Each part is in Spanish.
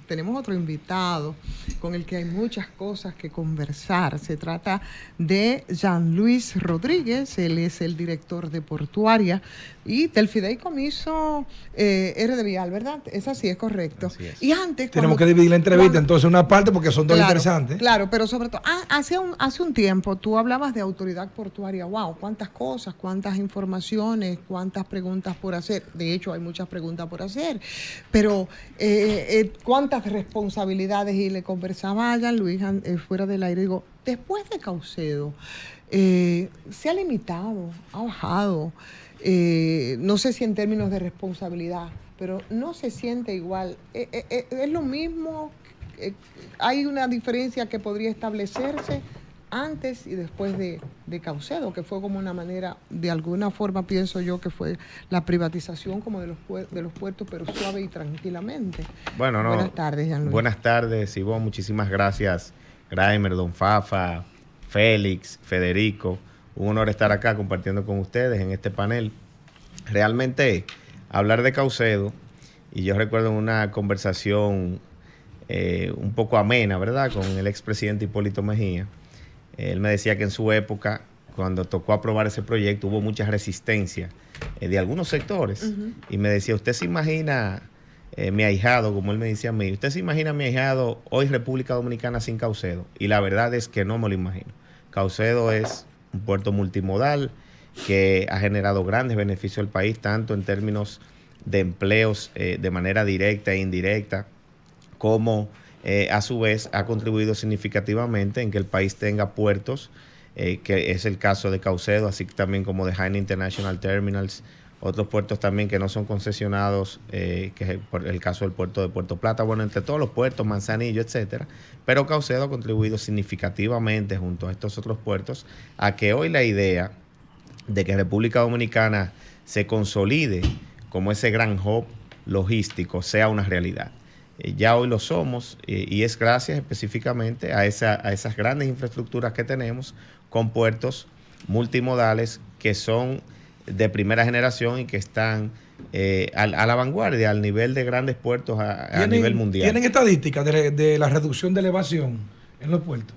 tenemos otro invitado con el que hay muchas cosas que conversar. Se trata de Jean-Louis Rodríguez, él es el director de Portuaria y del Fideicomiso R de Vial, ¿verdad? Es así, es correcto. Así es. Y antes... Tenemos que dividir la entrevista entonces una parte porque son dos interesantes. Claro, pero sobre todo, hace un tiempo tú hablabas de autoridad portuaria. Wow, cuántas cosas, cuántas informaciones, cuántas preguntas por hacer. De hecho, hay muchas preguntas por hacer. Pero cuántas responsabilidades. Y le conversaba a Jean-Louis fuera del aire. Digo, después de Caucedo, se ha limitado, ha bajado. No sé si en términos de responsabilidad, pero no se siente igual. Es lo mismo. Hay una diferencia que podría establecerse antes y después de Caucedo, que fue como una manera, de alguna forma pienso yo que fue la privatización como de los puertos, pero suave y tranquilamente. Bueno, no. Buenas tardes, Jean-Louis. Buenas tardes, Ivonne. Muchísimas gracias, Graimer, Don Fafa, Félix, Federico. Un honor estar acá compartiendo con ustedes en este panel. Realmente, hablar de Caucedo, y yo recuerdo una conversación un poco amena, ¿verdad?, con el expresidente Hipólito Mejía. Él me decía que en su época, cuando tocó aprobar ese proyecto, hubo mucha resistencia de algunos sectores. Y me decía, ¿usted se imagina mi ahijado, como él me decía a mí, usted se imagina mi ahijado hoy República Dominicana sin Caucedo? Y la verdad es que no me lo imagino. Caucedo es un puerto multimodal que ha generado grandes beneficios al país, tanto en términos de empleos de manera directa e indirecta, como a su vez ha contribuido significativamente en que el país tenga puertos, que es el caso de Caucedo, así también como de Jaina International Terminals, otros puertos también que no son concesionados, que es el caso del puerto de Puerto Plata, bueno, entre todos los puertos, Manzanillo, etcétera, pero Caucedo ha contribuido significativamente junto a estos otros puertos a que hoy la idea de que República Dominicana se consolide como ese gran hub logístico sea una realidad. Ya hoy lo somos y es gracias específicamente a esas grandes infraestructuras que tenemos con puertos multimodales que son de primera generación y que están a la vanguardia, al nivel de grandes puertos a nivel mundial. ¿Tienen estadísticas de la reducción de elevación en los puertos?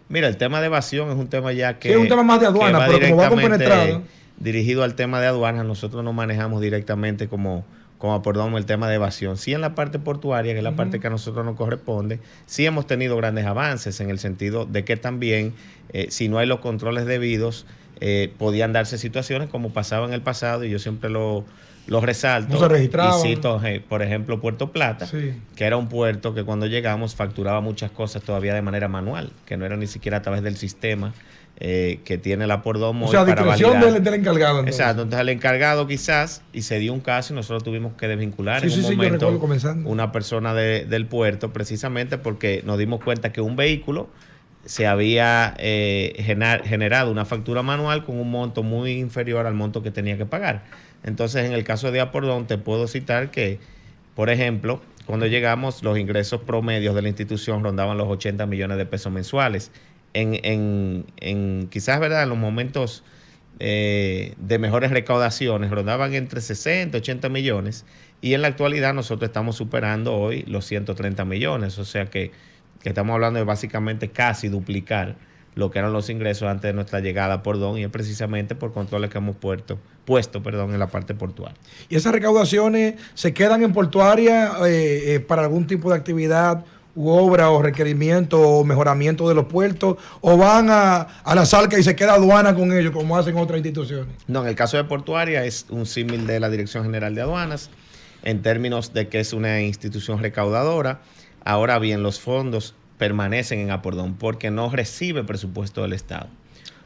Mira, el tema de evasión es un tema ya que... Sí, es un tema más de aduana, pero como va compenetrado. Dirigido al tema de aduanas, nosotros no manejamos directamente como perdón, el tema de evasión. Sí, en la parte portuaria, que es la parte que a nosotros nos corresponde, sí hemos tenido grandes avances en el sentido de que también, si no hay los controles debidos, podían darse situaciones como pasaba en el pasado, y yo siempre lo resalto. No se registraba. Y cito, por ejemplo, Puerto Plata, sí, que era un puerto que cuando llegamos facturaba muchas cosas todavía de manera manual, que no era ni siquiera a través del sistema que tiene la Pordomo. O sea, para discreción validar. del encargado. Entonces. Exacto, entonces el encargado quizás, y se dio un caso y nosotros tuvimos que desvincular en un momento una persona del puerto, precisamente porque nos dimos cuenta que un vehículo se había generado una factura manual con un monto muy inferior al monto que tenía que pagar. Entonces, en el caso de Apordón, te puedo citar que, por ejemplo, cuando llegamos, los ingresos promedios de la institución rondaban los 80 millones de pesos mensuales. En quizás, ¿verdad?, en los momentos de mejores recaudaciones rondaban entre 60 y 80 millones, y en la actualidad nosotros estamos superando hoy los 130 millones, o sea que estamos hablando de básicamente casi duplicar lo que eran los ingresos antes de nuestra llegada a Pordón, y es precisamente por controles que hemos puesto en la parte portuaria. ¿Y esas recaudaciones se quedan en portuaria para algún tipo de actividad u obra o requerimiento o mejoramiento de los puertos, o van a la Salca y se queda aduana con ellos como hacen otras instituciones? No, en el caso de portuaria es un símil de la Dirección General de Aduanas en términos de que es una institución recaudadora. Ahora bien, los fondos permanecen en Apordón porque no recibe presupuesto del Estado.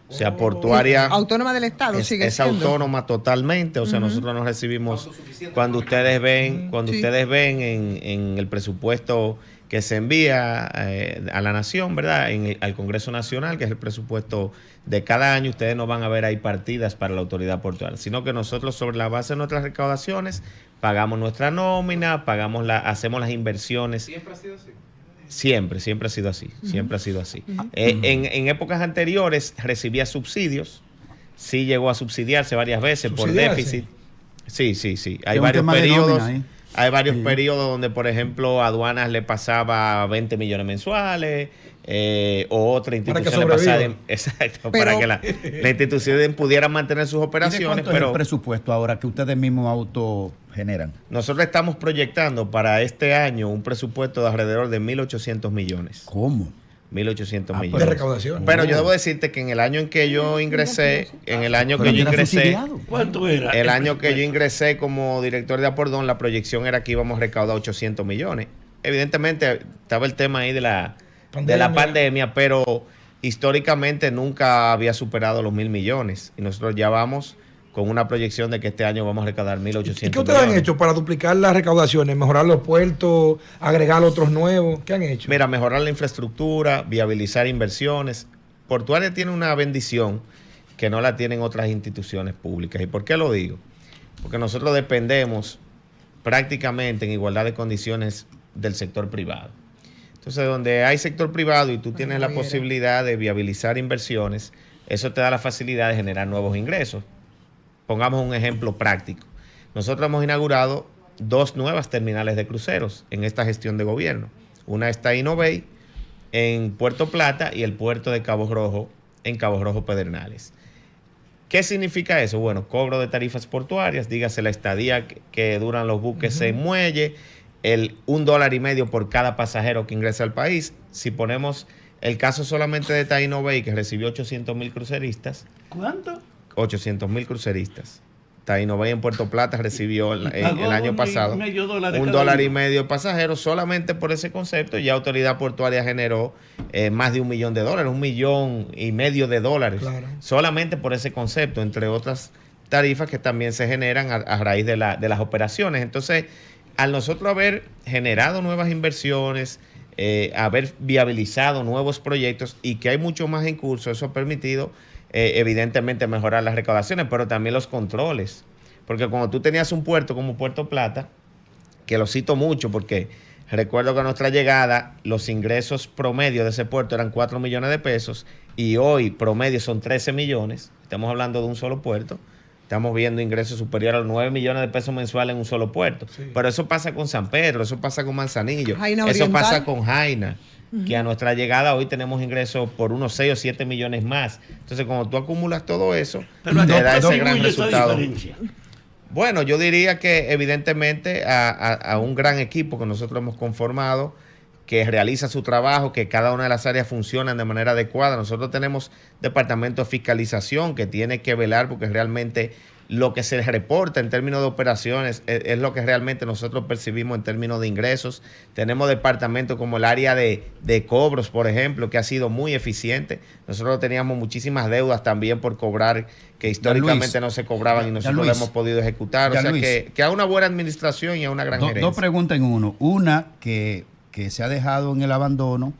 O sea, portuaria... Autónoma del Estado sigue es siendo. autónoma totalmente. O sea, nosotros no recibimos... Cuando ustedes ven, ustedes ven en el presupuesto que se envía a la Nación, ¿verdad?, al Congreso Nacional, que es el presupuesto de cada año, ustedes no van a ver ahí partidas para la autoridad portuaria, sino que nosotros, sobre la base de nuestras recaudaciones, pagamos nuestra nómina, hacemos las inversiones. ¿Siempre ha sido así? Siempre ha sido así, siempre ha sido así. En épocas anteriores recibía subsidios, sí llegó a subsidiarse varias veces por déficit. Sí. Hay varios periodos. Hay varios periodos donde, por ejemplo, aduanas le pasaba 20 millones mensuales, o otra institución le pasaba... Exacto, Pero, para que la institución pudiera mantener sus operaciones. ¿Cuánto es el presupuesto ahora que ustedes mismos autogeneran? Nosotros estamos proyectando para este año un presupuesto de alrededor de 1.800 millones. ¿Cómo? 1.800 millones. De recaudación. Pero yo debo decirte que en el año en que yo ingresé, ¿Cuánto era? El año que yo ingresé como director de Apordón, la proyección era que íbamos a recaudar 800 millones. Evidentemente estaba el tema ahí de la pandemia, pero históricamente nunca había superado los 1.000 millones. Y nosotros ya vamos con una proyección de que este año vamos a recaudar 1.800 millones. ¿Y qué ustedes han hecho para duplicar las recaudaciones? ¿Mejorar los puertos? ¿Agregar otros nuevos? ¿Qué han hecho? Mira, mejorar la infraestructura, viabilizar inversiones. Portuaria tiene una bendición que no la tienen otras instituciones públicas. ¿Y por qué lo digo? Porque nosotros dependemos prácticamente en igualdad de condiciones del sector privado. Entonces, donde hay sector privado y tú tienes la posibilidad de viabilizar inversiones, eso te da la facilidad de generar nuevos ingresos. Pongamos un ejemplo práctico. Nosotros hemos inaugurado 2 nuevas terminales de cruceros en esta gestión de gobierno. Una está en Innovey, en Puerto Plata, y el puerto de Cabo Rojo, en Cabo Rojo Pedernales. ¿Qué significa eso? Bueno, cobro de tarifas portuarias, dígase la estadía que duran los buques en muelle, el $1.50 por cada pasajero que ingresa al país. Si ponemos el caso solamente de Taino Bay, que recibió 800,000 cruceristas. ¿Cuánto? 800,000 cruceristas. Taino Bay en Puerto Plata recibió el año pasado $1.50 pasajeros. Solamente por ese concepto ya Autoridad Portuaria generó más de $1 millón, $1.5 millones, claro, solamente por ese concepto, entre otras tarifas que también se generan a raíz de las operaciones. Entonces, al nosotros haber generado nuevas inversiones, haber viabilizado nuevos proyectos y que hay mucho más en curso, eso ha permitido evidentemente mejorar las recaudaciones, pero también los controles. Porque cuando tú tenías un puerto como Puerto Plata, que lo cito mucho porque recuerdo que a nuestra llegada los ingresos promedio de ese puerto eran 4 millones de pesos y hoy promedio son 13 millones. Estamos hablando de un solo puerto. Estamos viendo ingresos superiores a los 9 millones de pesos mensuales en un solo puerto. Sí. Pero eso pasa con San Pedro, eso pasa con Manzanillo, eso pasa con Jaina, que a nuestra llegada hoy tenemos ingresos por unos 6 o 7 millones más. Entonces, cuando tú acumulas todo eso, te da ese gran resultado. Bueno, yo diría que evidentemente a un gran equipo que nosotros hemos conformado, que realiza su trabajo, que cada una de las áreas funcionan de manera adecuada. Nosotros tenemos departamento de fiscalización que tiene que velar porque realmente lo que se reporta en términos de operaciones es lo que realmente nosotros percibimos en términos de ingresos. Tenemos departamentos como el área de cobros, por ejemplo, que ha sido muy eficiente. Nosotros teníamos muchísimas deudas también por cobrar que históricamente no se cobraban y nosotros lo hemos podido ejecutar. O sea que a una buena administración y a una gran gerencia. Dos preguntas en uno. Una que se ha dejado en el abandono,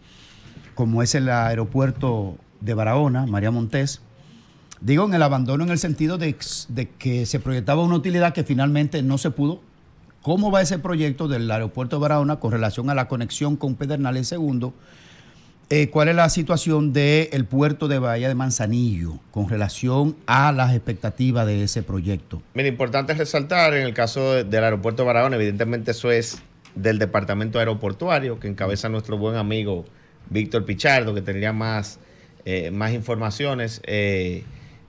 como es el aeropuerto de Barahona, María Montés. Digo en el abandono en el sentido de que se proyectaba una utilidad que finalmente no se pudo. ¿Cómo va ese proyecto del aeropuerto de Barahona con relación a la conexión con Pedernales? Segundo, ¿cuál es la situación del puerto de Bahía de Manzanillo con relación a las expectativas de ese proyecto? Mira, importante resaltar en el caso del aeropuerto de Barahona, evidentemente eso es del departamento aeroportuario que encabeza nuestro buen amigo Víctor Pichardo, que tendría más informaciones.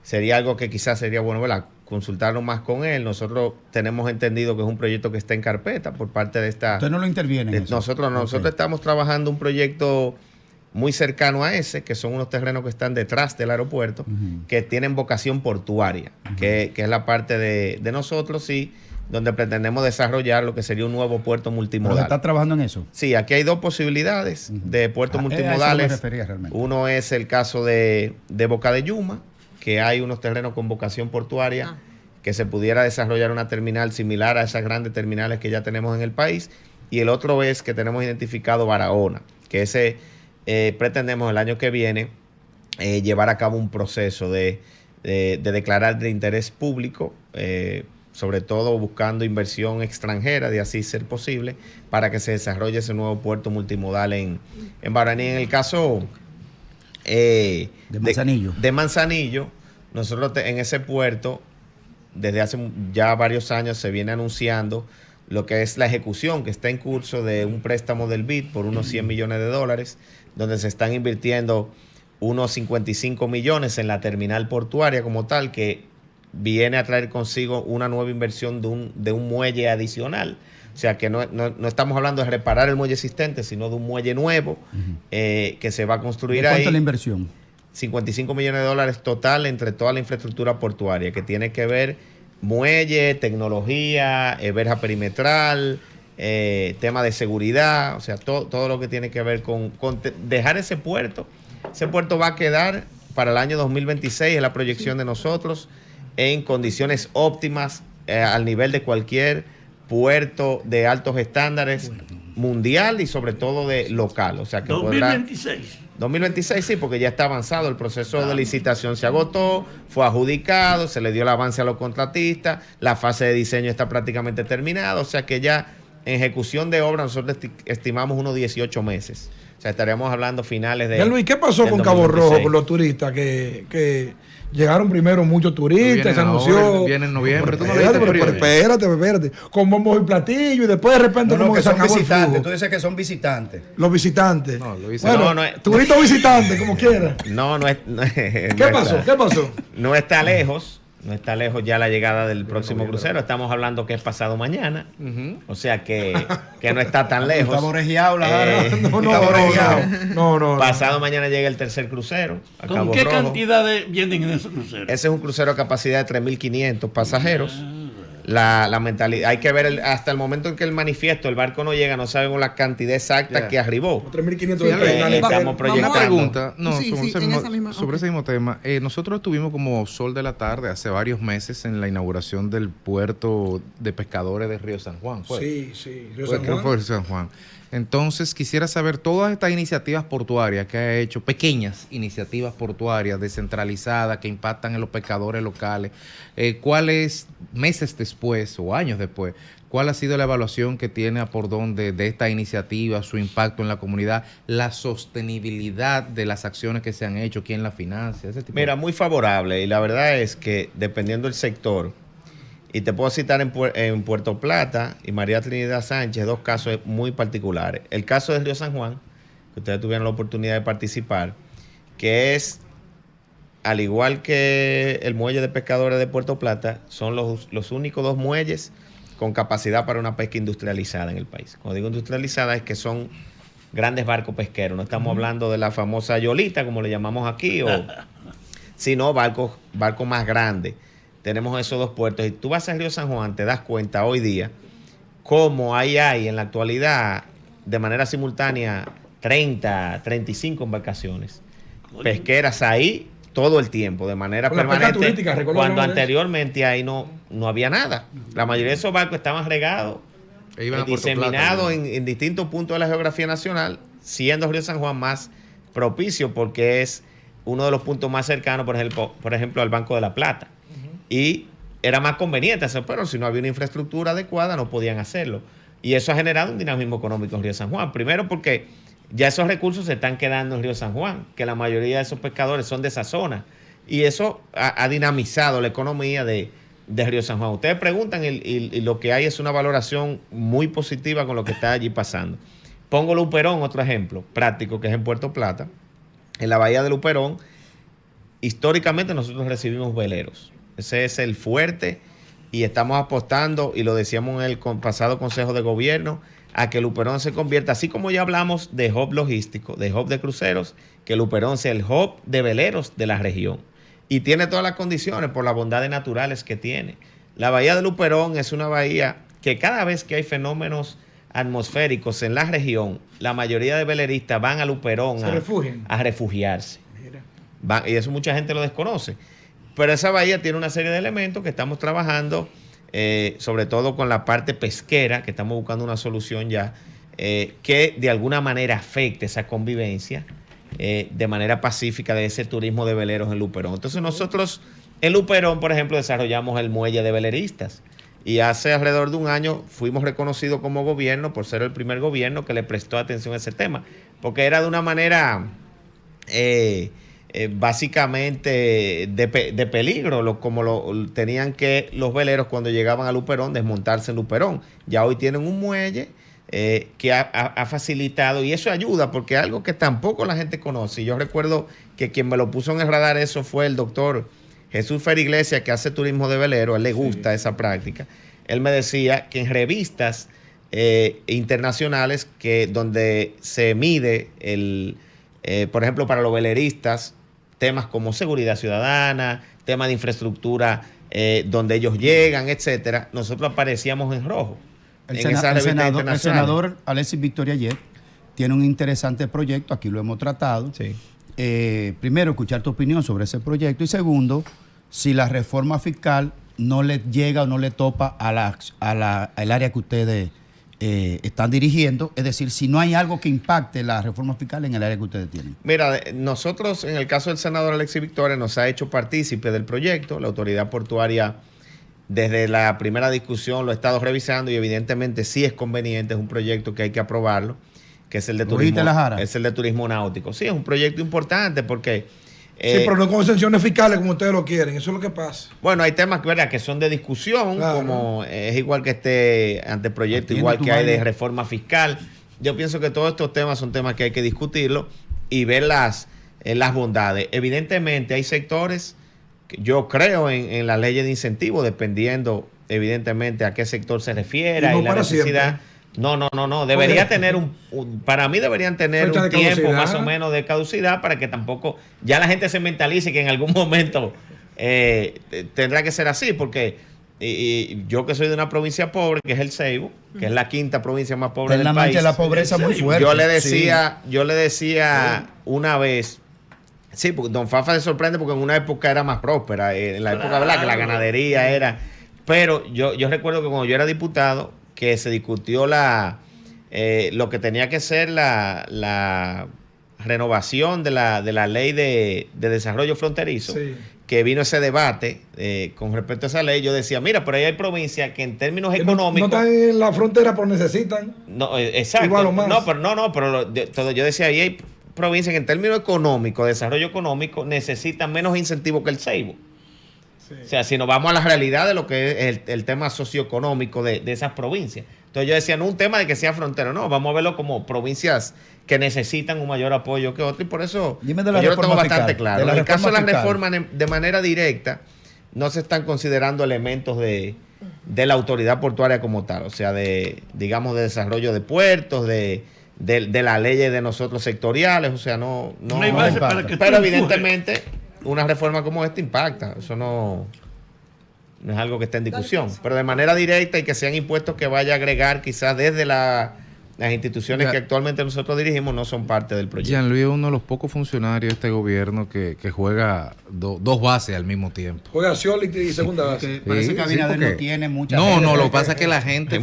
Sería algo que quizás sería bueno, ¿verdad?, consultarlo más con él. Nosotros tenemos entendido que es un proyecto que está en carpeta por parte de esta... ¿Usted no lo interviene en eso? Nosotros estamos trabajando un proyecto muy cercano a ese, que son unos terrenos que están detrás del aeropuerto, que tienen vocación portuaria, que es la parte de nosotros, sí, donde pretendemos desarrollar lo que sería un nuevo puerto multimodal. ¿Pero está trabajando en eso? Sí, aquí hay 2 posibilidades de puertos multimodales. A eso me refería realmente. Uno es el caso de Boca de Yuma, que hay unos terrenos con vocación portuaria, que se pudiera desarrollar una terminal similar a esas grandes terminales que ya tenemos en el país. Y el otro es que tenemos identificado Barahona, que ese pretendemos el año que viene llevar a cabo un proceso de declarar de interés público, sobre todo buscando inversión extranjera, de así ser posible, para que se desarrolle ese nuevo puerto multimodal en Barahona. En el caso de Manzanillo, nosotros en ese puerto, desde hace ya varios años se viene anunciando lo que es la ejecución que está en curso de un préstamo del BID por unos $100 millones, donde se están invirtiendo unos 55 millones en la terminal portuaria como tal, que viene a traer consigo una nueva inversión de un muelle adicional. O sea que no estamos hablando de reparar el muelle existente, sino de un muelle nuevo que se va a construir ahí. ¿Cuánto es la inversión? $55 millones total entre toda la infraestructura portuaria, que tiene que ver muelle, tecnología, verja perimetral, tema de seguridad, o sea, todo lo que tiene que ver con dejar ese puerto. Ese puerto va a quedar para el año 2026, es la proyección de nosotros, en condiciones óptimas, al nivel de cualquier puerto de altos estándares mundial y sobre todo de local. O sea que 2026. 2026 sí, porque ya está avanzado, el proceso de licitación se agotó, fue adjudicado, se le dio el avance a los contratistas, la fase de diseño está prácticamente terminada, o sea que ya en ejecución de obra nosotros estimamos unos 18 meses. O sea, estaríamos hablando finales de... Luis, ¿qué pasó con Cabo Rojo con los turistas? Que llegaron primero muchos turistas, se anunció. Viene en noviembre. Espérate. Con bombos y platillos y después de repente No, que se son acabó el visitantes. flujo. Tú dices que son visitantes. Los visitantes. No, lo bueno, no es- turistas visitantes, como quiera. No es... ¿Qué pasó? No está lejos. No está lejos ya la llegada del próximo crucero. Estamos hablando que es pasado mañana. O sea que no está tan lejos. Está borejeado la Jara. No. Pasado mañana llega el tercer crucero a ¿Con Cabo qué Rojo. cantidades vienen en esos cruceros? Ese es un crucero de capacidad de 3.500 pasajeros. La mentalidad, hay que ver hasta el momento en que el manifiesto, el barco no llega, no sabemos la cantidad exacta Ya. que arribó. 3.500 Sí, de estamos terminales. proyectando. Una pregunta, Sí, sobre, en esa misma- sobre ok. ese mismo tema. Nosotros estuvimos como Sol de la Tarde hace varios meses en la inauguración del puerto de pescadores de Río San Juan. ¿fue? Sí. Río Fue, San creo Juan. que fue Río San Juan. Entonces quisiera saber todas estas iniciativas portuarias que ha hecho, pequeñas iniciativas portuarias descentralizadas que impactan en los pescadores locales, ¿cuáles meses después o años después, cuál ha sido la evaluación que tiene Apordón de esta iniciativa, su impacto en la comunidad, la sostenibilidad de las acciones que se han hecho, quién la financia, ese tipo Mira, muy favorable. Y la verdad es que dependiendo del sector, y te puedo citar en Puerto Plata y María Trinidad Sánchez, dos casos muy particulares. El caso de Río San Juan, que ustedes tuvieron la oportunidad de participar, que es, al igual que el muelle de pescadores de Puerto Plata, son los únicos dos muelles con capacidad para una pesca industrializada en el país. Cuando digo industrializada es que son grandes barcos pesqueros. No estamos hablando de la famosa yolita, como le llamamos aquí, sino barcos más grandes. Tenemos esos dos puertos. Y tú vas a Río San Juan, te das cuenta hoy día cómo hay en la actualidad, de manera simultánea, 35 embarcaciones pesqueras ahí todo el tiempo, de manera Con la pesca permanente, turística, recuerdo cuando una vez. anteriormente ahí no había nada. La mayoría de esos barcos estaban regados, E iban a Puerto Plata, diseminados ¿no? en distintos puntos de la geografía nacional, siendo Río San Juan más propicio porque es uno de los puntos más cercanos, por ejemplo, al Banco de la Plata. Y era más conveniente hacer, pero si no había una infraestructura adecuada no podían hacerlo. Y eso ha generado un dinamismo económico en Río San Juan. Primero porque ya esos recursos se están quedando en Río San Juan, que la mayoría de esos pescadores son de esa zona. Y eso ha dinamizado la economía de Río San Juan. Ustedes preguntan y lo que hay es una valoración muy positiva con lo que está allí pasando. Pongo Luperón, otro ejemplo práctico, que es en Puerto Plata. En la bahía de Luperón, históricamente nosotros recibimos veleros. Ese es el fuerte y estamos apostando, y lo decíamos en el pasado Consejo de Gobierno, a que Luperón se convierta, así como ya hablamos de hub logístico, de hub de cruceros, que Luperón sea el hub de veleros de la región. Y tiene todas las condiciones por las bondades naturales que tiene. La bahía de Luperón es una bahía que cada vez que hay fenómenos atmosféricos en la región, la mayoría de veleristas van a Luperón a refugiarse. Y eso mucha gente lo desconoce. Pero esa bahía tiene una serie de elementos que estamos trabajando, sobre todo con la parte pesquera, que estamos buscando una solución ya, que de alguna manera afecte esa convivencia de manera pacífica de ese turismo de veleros en Luperón. Entonces nosotros en Luperón, por ejemplo, desarrollamos el muelle de veleristas. Y hace alrededor de un año fuimos reconocidos como gobierno por ser el primer gobierno que le prestó atención a ese tema. Porque era de una manera básicamente de peligro, como lo tenían que los veleros cuando llegaban a Luperón, desmontarse en Luperón. Ya hoy tienen un muelle que ha facilitado, y eso ayuda porque es algo que tampoco la gente conoce. Yo recuerdo que quien me lo puso en el radar eso fue el doctor Jesús Fer Iglesias, que hace turismo de velero. A él le gusta esa práctica. Él me decía que en revistas internacionales donde se mide por ejemplo, para los veleristas, temas como seguridad ciudadana, temas de infraestructura donde ellos llegan, etcétera, nosotros aparecíamos en rojo. El senador Alexis Victoria Yet tiene un interesante proyecto, aquí lo hemos tratado. Sí. Primero, escuchar tu opinión sobre ese proyecto, y segundo, si la reforma fiscal no le llega o no le topa al área que ustedes están dirigiendo, es decir, si no hay algo que impacte la reforma fiscal en el área que ustedes tienen. Mira, nosotros en el caso del senador Alexis Victoria nos ha hecho partícipe del proyecto. La autoridad portuaria desde la primera discusión lo ha estado revisando y evidentemente sí es conveniente, es un proyecto que hay que aprobarlo, que es el de turismo náutico. Sí, es un proyecto importante porque sí, pero no con exenciones fiscales como ustedes lo quieren. Eso es lo que pasa. Bueno, hay temas que son de discusión, claro, como es igual que este anteproyecto, igual que hay de reforma fiscal. Yo pienso que todos estos temas son temas que hay que discutirlo y ver las bondades. Evidentemente hay sectores que yo creo en las leyes de incentivo, dependiendo evidentemente a qué sector se refiera y la necesidad. Siempre. No. Debería tener para mí deberían tener un tiempo más o menos de caducidad para que tampoco ya la gente se mentalice que en algún momento tendrá que ser así, porque yo que soy de una provincia pobre, que es el Ceibo, que es la quinta provincia más pobre del país. En la pobreza muy fuerte. Yo le decía una vez, sí, porque don Fafa se sorprende porque en una época era más próspera, en la época, ¿verdad?, que la ganadería era. Pero yo recuerdo que cuando yo era diputado, que se discutió lo que tenía que ser la renovación de la ley de desarrollo fronterizo, sí, que vino ese debate con respecto a esa ley. Yo decía, mira, pero ahí hay provincias que en términos económicos... No están en la frontera, pero necesitan. No, exacto. Igual o más. Pero yo decía, ahí hay provincias que en términos económicos, desarrollo económico, necesitan menos incentivos que el Ceibo. Sí. O sea, si nos vamos a la realidad de lo que es el tema socioeconómico de esas provincias. Entonces yo decía, no un tema de que sea frontera, no, vamos a verlo como provincias que necesitan un mayor apoyo que otro, y por eso yo lo tengo bastante claro. En el caso de la reforma de manera directa, no se están considerando elementos de la autoridad portuaria como tal, o sea, digamos, de desarrollo de puertos, de las leyes de nosotros sectoriales, o sea, no pero evidentemente una reforma como esta impacta, eso no es algo que esté en discusión, pero de manera directa y que sean impuestos que vaya a agregar quizás desde las instituciones que actualmente nosotros dirigimos no son parte del proyecto. Jean-Louis es uno de los pocos funcionarios de este gobierno que juega dos bases al mismo tiempo. Juega Scioli y segunda base. Parece que Abinader no tiene mucha gente. No, lo que pasa es que la gente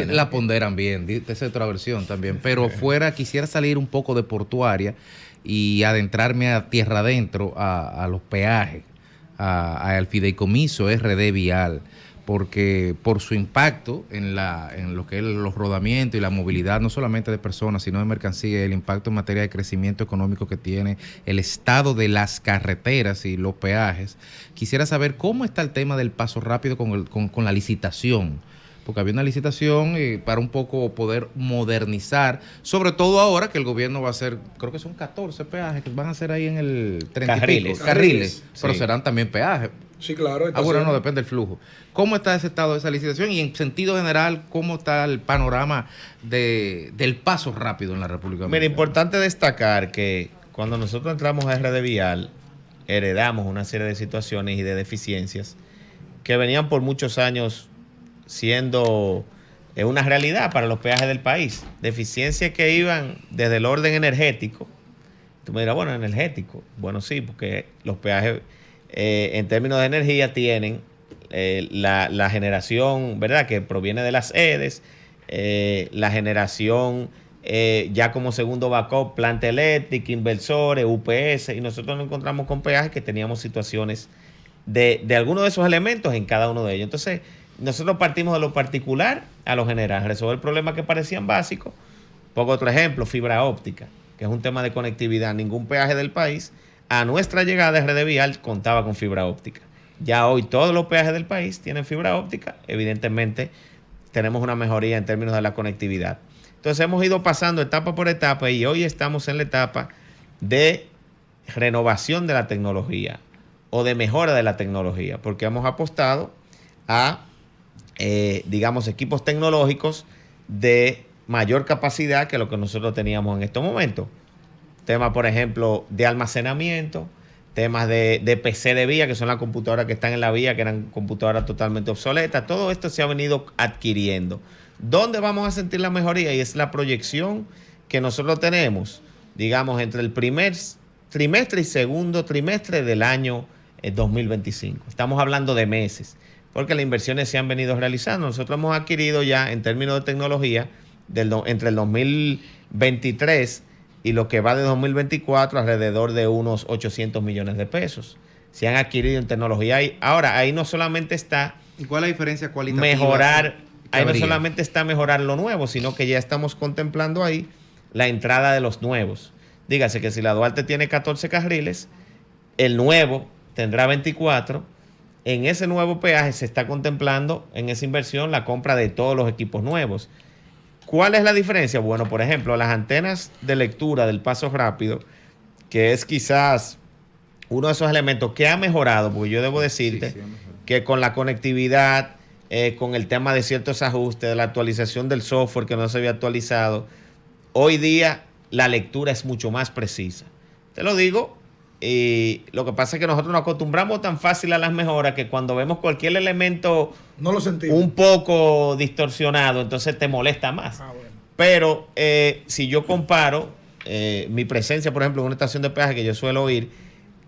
la ponderan bien, esa es otra versión también, pero quisiera salir un poco de portuaria y adentrarme a tierra adentro, a los peajes, al fideicomiso RD Vial, porque por su impacto en lo que es los rodamientos y la movilidad, no solamente de personas, sino de mercancías, el impacto en materia de crecimiento económico que tiene el estado de las carreteras y los peajes. Quisiera saber cómo está el tema del paso rápido con la licitación, porque había una licitación para un poco poder modernizar, sobre todo ahora que el gobierno va a hacer, creo que son 14 peajes que van a hacer ahí en el 30 carriles, pero sí, serán también peajes. Sí, claro. Bueno, no, depende del flujo. ¿Cómo está ese estado de esa licitación? Y en sentido general, ¿cómo está el panorama del paso rápido en la República Dominicana? Mira, importante destacar que cuando nosotros entramos a RD Vial, heredamos una serie de situaciones y de deficiencias que venían por muchos años siendo una realidad para los peajes del país. Deficiencias que iban desde el orden energético. Tú me dirás, bueno, energético. Bueno, sí, porque los peajes en términos de energía tienen la generación, ¿verdad?, que proviene de las EDES, la generación ya como segundo backup, planta eléctrica, inversores, UPS, y nosotros nos encontramos con peajes que teníamos situaciones de algunos de esos elementos en cada uno de ellos. Entonces, nosotros partimos de lo particular a lo general, resolver problemas que parecían básicos. Pongo otro ejemplo, fibra óptica, que es un tema de conectividad. Ningún peaje del país a nuestra llegada Red Vial contaba con fibra óptica. Ya hoy todos los peajes del país tienen fibra óptica. Evidentemente tenemos una mejoría en términos de la conectividad. Entonces hemos ido pasando etapa por etapa y hoy estamos en la etapa de renovación de la tecnología o de mejora de la tecnología, porque hemos apostado a, digamos, equipos tecnológicos de mayor capacidad que lo que nosotros teníamos en estos momentos. Temas, por ejemplo, de almacenamiento, temas de PC de vía, que son las computadoras que están en la vía, que eran computadoras totalmente obsoletas. Todo esto se ha venido adquiriendo. ¿Dónde vamos a sentir la mejoría? Y es la proyección que nosotros tenemos, digamos, entre el primer trimestre y segundo trimestre del año 2025. Estamos hablando de meses, porque las inversiones se han venido realizando. Nosotros hemos adquirido ya, en términos de tecnología, entre el 2023 y lo que va de 2024, alrededor de unos 800 millones de pesos. Se han adquirido en tecnología. Y ahora, ahí no solamente está ¿Y cuál es la diferencia cualitativa? Ahí no solamente está mejorar lo nuevo, sino que ya estamos contemplando ahí la entrada de los nuevos. Dígase que si la Duarte tiene 14 carriles, el nuevo tendrá 24. En ese nuevo peaje se está contemplando en esa inversión la compra de todos los equipos nuevos. ¿Cuál es la diferencia? Bueno, por ejemplo, las antenas de lectura del paso rápido, que es quizás uno de esos elementos que ha mejorado, porque yo debo decirte que con la conectividad, con el tema de ciertos ajustes, de la actualización del software que no se había actualizado, hoy día la lectura es mucho más precisa. Te lo digo, y lo que pasa es que nosotros nos acostumbramos tan fácil a las mejoras que cuando vemos cualquier elemento No lo sentimos. un poco distorsionado, entonces te molesta más. Bueno. Pero si yo comparo mi presencia, por ejemplo, en una estación de peaje que yo suelo ir,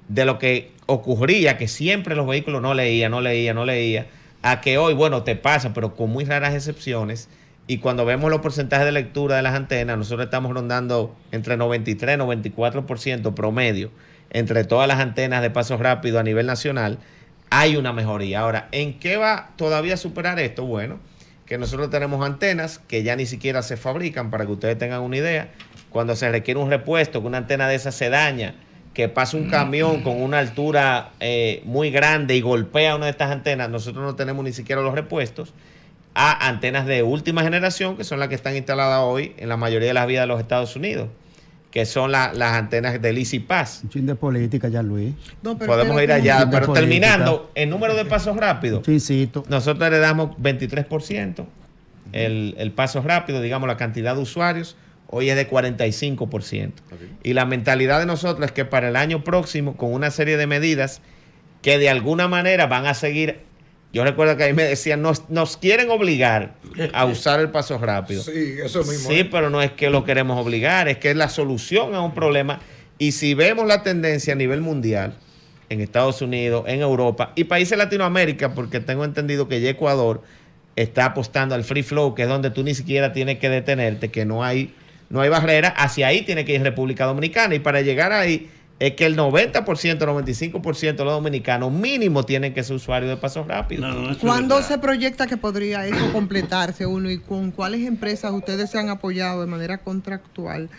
de lo que ocurría, que siempre los vehículos no leía, a que hoy, bueno, te pasa, pero con muy raras excepciones. Y cuando vemos los porcentajes de lectura de las antenas, nosotros estamos rondando entre 93 y 94% promedio entre todas las antenas de paso rápido a nivel nacional. Hay una mejoría. Ahora, ¿en qué va todavía a superar esto? Bueno, que nosotros tenemos antenas que ya ni siquiera se fabrican, para que ustedes tengan una idea. Cuando se requiere un repuesto, que una antena de esas se daña, que pasa un camión con una altura muy grande y golpea una de estas antenas, nosotros no tenemos ni siquiera los repuestos, a antenas de última generación, que son las que están instaladas hoy en la mayoría de las vías de los Estados Unidos, que son las antenas del Easy Pass. Un chin de política ya, Luis. No, pero Podemos ir espérate, allá, pero política. terminando, el número de pasos rápidos, Chincito. nosotros le damos 23%, el paso rápido, digamos, la cantidad de usuarios, hoy es de 45%. Y la mentalidad de nosotros es que para el año próximo, con una serie de medidas que de alguna manera van a seguir. Yo recuerdo que ahí me decían, nos quieren obligar a usar el paso rápido. Sí, eso mismo. Sí, pero no es que lo queremos obligar, es que es la solución a un problema. Y si vemos la tendencia a nivel mundial, en Estados Unidos, en Europa y países de Latinoamérica, porque tengo entendido que ya Ecuador está apostando al free flow, que es donde tú ni siquiera tienes que detenerte, que no hay barrera, hacia ahí tiene que ir República Dominicana. Y para llegar ahí es que el 90%, 95% de los dominicanos mínimo tienen que ser usuarios de pasos rápidos. No, eso ¿Cuándo es se verdad. proyecta que podría eso completarse uno y con cuáles empresas ustedes se han apoyado de manera contractual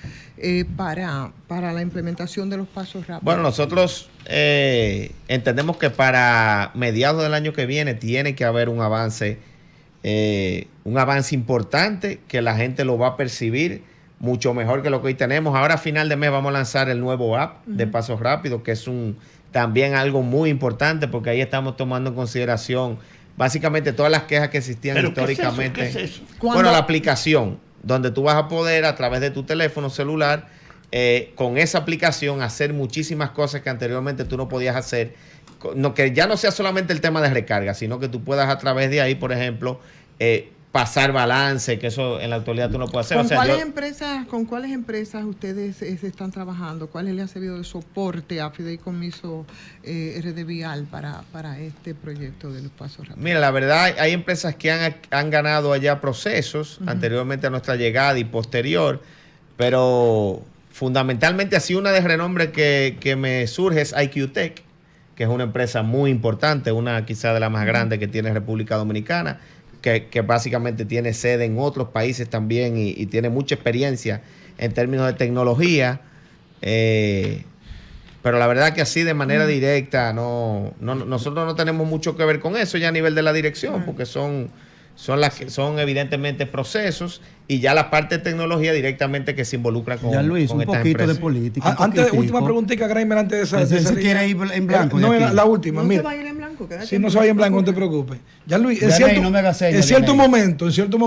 para la implementación de los pasos rápidos? Bueno, nosotros entendemos que para mediados del año que viene tiene que haber un avance importante, que la gente lo va a percibir mucho mejor que lo que hoy tenemos. Ahora a final de mes vamos a lanzar el nuevo app de Pasos Rápidos, que es también algo muy importante, porque ahí estamos tomando en consideración básicamente todas las quejas que existían ¿Pero históricamente. qué es eso? Bueno, la aplicación, donde tú vas a poder a través de tu teléfono celular, con esa aplicación, hacer muchísimas cosas que anteriormente tú no podías hacer. Que ya no sea solamente el tema de recarga, sino que tú puedas a través de ahí, por ejemplo, pasar balance, que eso en la actualidad tú no puedes hacer. ¿Con cuáles empresas ustedes se están trabajando? ¿Cuáles le ha servido de soporte a Fideicomiso RD Vial para este proyecto de los pasos rápidos? Mira, la verdad, hay empresas que han ganado allá procesos anteriormente a nuestra llegada y posterior, pero fundamentalmente así una de renombre que me surge es IQTech, que es una empresa muy importante, una quizá de las más grandes que tiene República Dominicana, que básicamente tiene sede en otros países también y tiene mucha experiencia en términos de tecnología. Pero la verdad que así de manera directa, nosotros no tenemos mucho que ver con eso ya a nivel de la dirección, porque son evidentemente procesos y ya la parte de tecnología directamente que se involucra con, Ya Luis, con un estas poquito de empresas. política. Antes, última preguntita, Graimer, antes de esa. Pues de él esa se quiere ir en blanco. No, de aquí. la última, No se mira. va a ir en blanco. quédate Si no se vaya en blanco, no te preocupes. Ya Luis, en Yanei, no me hagas señas, en cierto Yanei.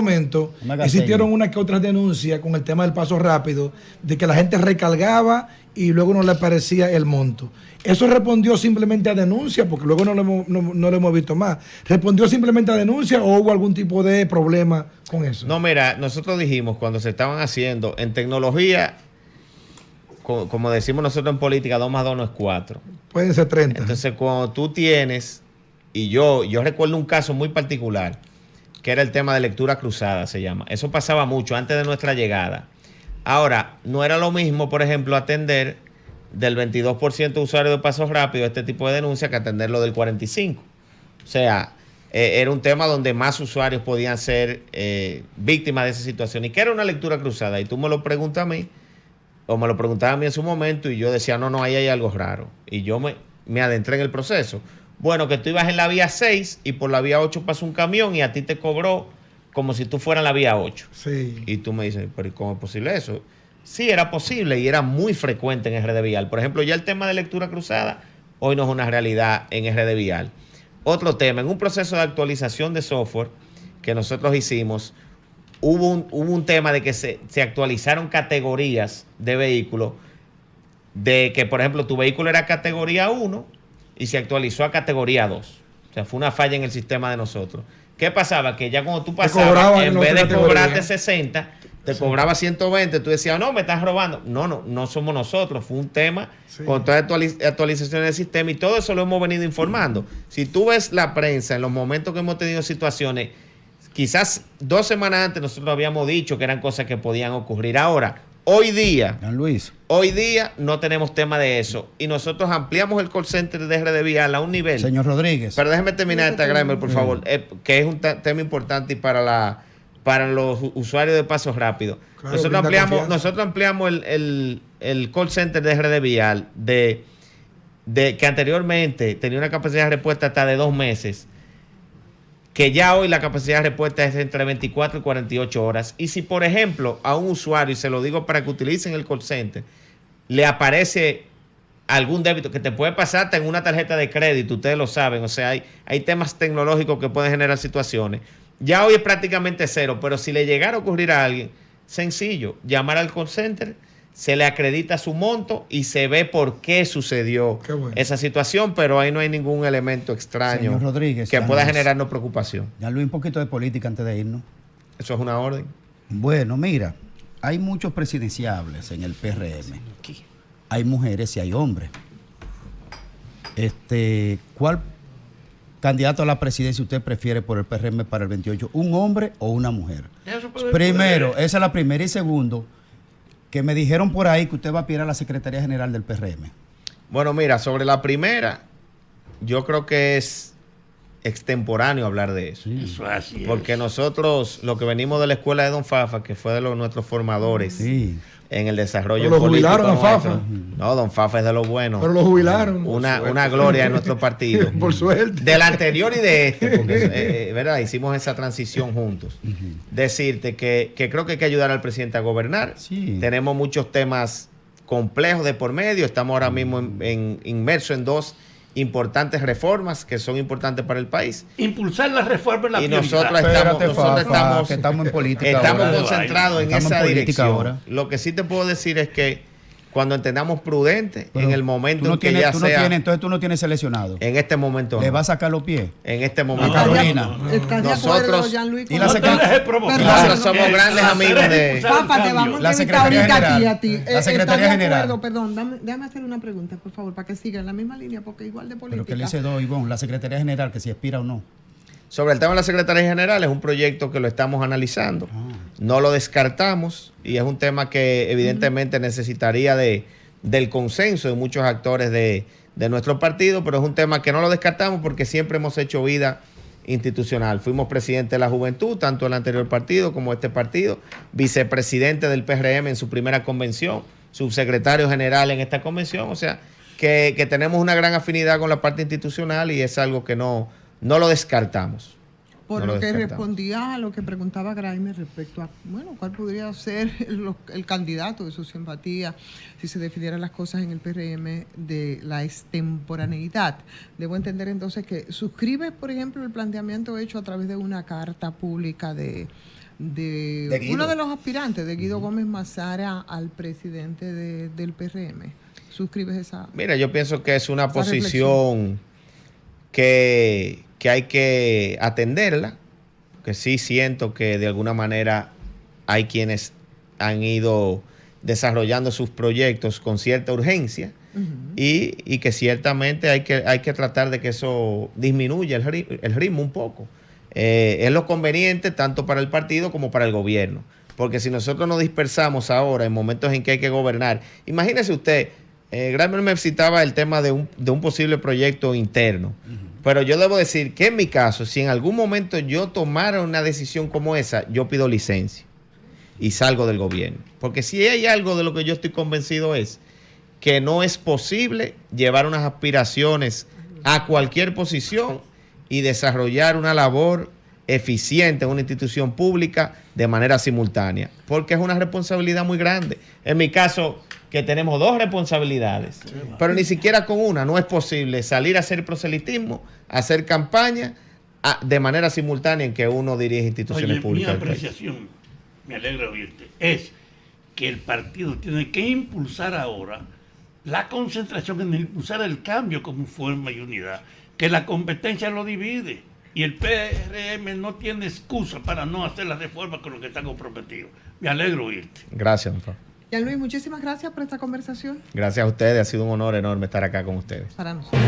momento, No me hagas existieron señas. unas que otras denuncias con el tema del paso rápido, de que la gente recargaba y luego no le aparecía el monto. Eso respondió simplemente a denuncia, porque luego no lo hemos visto más. ¿Respondió simplemente a denuncia o hubo algún tipo de problema con eso? No, mira, nosotros dijimos cuando se estaban haciendo en tecnología, como decimos nosotros en política, 2 más 2 no es 4. Pueden ser 30. Entonces, cuando tú tienes, y yo recuerdo un caso muy particular, que era el tema de lectura cruzada, se llama. Eso pasaba mucho antes de nuestra llegada. Ahora, no era lo mismo, por ejemplo, atender del 22% de usuarios de pasos rápidos este tipo de denuncia que atenderlo del 45%. O sea, era un tema donde más usuarios podían ser víctimas de esa situación. ¿Y qué era una lectura cruzada? Y tú me lo preguntas a mí, o me lo preguntaba a mí en su momento, y yo decía, no, ahí hay algo raro. Y yo me adentré en el proceso. Bueno, que tú ibas en la vía 6 y por la vía 8 pasó un camión y a ti te cobró como si tú fueras en la vía 8. Sí. Y tú me dices, pero ¿cómo es posible eso? Sí, era posible y era muy frecuente en RD Vial. Por ejemplo, ya el tema de lectura cruzada hoy no es una realidad en RD Vial. Otro tema, en un proceso de actualización de software que nosotros hicimos, hubo un tema de que se actualizaron categorías de vehículos, de que, por ejemplo, tu vehículo era categoría 1 y se actualizó a categoría 2. O sea, fue una falla en el sistema de nosotros. ¿Qué pasaba? Que ya cuando tú pasabas, en vez de cobrarte 60, te cobraba 120, tú decías, no, me estás robando. No somos nosotros, fue un tema con todas las actualizaciones del sistema y todo eso lo hemos venido informando. Si tú ves la prensa, en los momentos que hemos tenido situaciones, quizás 2 semanas antes nosotros habíamos dicho que eran cosas que podían ocurrir. Ahora, hoy día no tenemos tema de eso y nosotros ampliamos el call center de RD Vial a un nivel. Señor Rodríguez. Pero déjeme terminar esta, Graimer, por favor, que es un tema importante y para los usuarios de pasos rápidos. Claro, nosotros ampliamos el call center de RD Vial de que anteriormente tenía una capacidad de respuesta hasta de 2 meses, que ya hoy la capacidad de respuesta es entre 24 y 48 horas. Y si, por ejemplo, a un usuario, y se lo digo para que utilicen el call center, le aparece algún débito que te puede pasar hasta en una tarjeta de crédito, ustedes lo saben, o sea, hay temas tecnológicos que pueden generar situaciones. Ya hoy es prácticamente cero, pero si le llegara a ocurrir a alguien, sencillo, llamar al call center, se le acredita su monto y se ve por qué sucedió esa situación, pero ahí no hay ningún elemento extraño, señor Rodríguez, que pueda generarnos preocupación. Ya Luis, un poquito de política antes de irnos. Eso es una orden. Bueno, mira, hay muchos presidenciables en el PRM. Hay mujeres y hay hombres. ¿Cuál candidato a la presidencia usted prefiere por el PRM para el 28? ¿Un hombre o una mujer? Primero, esa es la primera. Y segundo, que me dijeron por ahí que usted va a aspirar a la Secretaría General del PRM. Bueno, mira, sobre la primera, yo creo que es extemporáneo hablar de eso. Sí. Eso así es. Porque nosotros, lo que venimos de la escuela de Don Fafa, que fue de nuestros formadores en el desarrollo político. ¿Lo jubilaron a nuestro. Fafa? No, Don Fafa es de los buenos. Pero lo jubilaron. Una gloria en nuestro partido. Por suerte. Del anterior y de este, porque ¿verdad? Hicimos esa transición juntos. Decirte que creo que hay que ayudar al presidente a gobernar. Sí. Tenemos muchos temas complejos de por medio. Estamos ahora mismo inmersos en 2 importantes reformas que son importantes para el país. Impulsar la reforma en la Y prioridad. nosotros que estamos en política. estamos ahora. concentrados en Estamos esa en política dirección. ahora. Lo que sí te puedo decir es que cuando entendamos prudente, Pero en el momento tú no en que tienes, ya tú no sea, tienes, entonces tú no tienes seleccionado. en este momento ¿Le no. va a sacar los pies? En este A momento Carolina. ¿Estás de Nosotros- acuerdo, Jean-Luis? y la con- secretaria- Ustedes provocaron. Nosotros somos grandes amigos de... Papá, te vamos La a entrevistar Secretaría ahorita a ti, General. a ti. La Secretaría ¿Estás de General. acuerdo? Perdón, déjame hacer una pregunta, por favor, para que siga en la misma línea, porque igual de política. Pero que le hice dos, Ivonne, la Secretaría General, que si expira o no. Sobre el tema de la Secretaría General, es un proyecto que lo estamos analizando. No lo descartamos y es un tema que evidentemente necesitaría del consenso de muchos actores de nuestro partido, pero es un tema que no lo descartamos porque siempre hemos hecho vida institucional. Fuimos presidente de la juventud, tanto el anterior partido como este partido, vicepresidente del PRM en su primera convención, subsecretario general en esta convención, o sea, que tenemos una gran afinidad con la parte institucional y es algo que no lo descartamos. Por No lo lo que descartamos. respondía a lo que preguntaba Graimer respecto a, bueno, cuál podría ser el candidato de su simpatía si se definieran las cosas en el PRM de la extemporaneidad. Debo entender entonces que suscribe, por ejemplo, el planteamiento hecho a través de una carta pública de Guido. uno de los aspirantes, de Guido Gómez Mazara, al presidente del PRM. ¿Suscribes esa? Mira, yo pienso que es una Esa posición que hay que atenderla, que sí siento que de alguna manera hay quienes han ido desarrollando sus proyectos con cierta urgencia y que ciertamente hay que tratar de que eso disminuya el ritmo un poco. Es lo conveniente tanto para el partido como para el gobierno, porque si nosotros nos dispersamos ahora en momentos en que hay que gobernar, imagínese usted, Graimer me citaba el tema de un posible proyecto interno. Pero yo debo decir que en mi caso, si en algún momento yo tomara una decisión como esa, yo pido licencia y salgo del gobierno. Porque si hay algo de lo que yo estoy convencido es que no es posible llevar unas aspiraciones a cualquier posición y desarrollar una labor eficiente en una institución pública de manera simultánea. Porque es una responsabilidad muy grande. En mi caso, que tenemos 2 responsabilidades, pero ni siquiera con una. No es posible salir a hacer proselitismo, hacer campaña de manera simultánea en que uno dirige instituciones Oye, mi públicas. del país. apreciación, me alegra oírte, es que el partido tiene que impulsar ahora la concentración en impulsar el cambio como forma y unidad, que la competencia lo divide y el PRM no tiene excusa para no hacer la reforma con lo que está comprometido. Me alegro oírte. Gracias, don Pablo. Ya Luis, muchísimas gracias por esta conversación Gracias a ustedes. Ha sido un honor enorme estar acá con ustedes. para nosotros.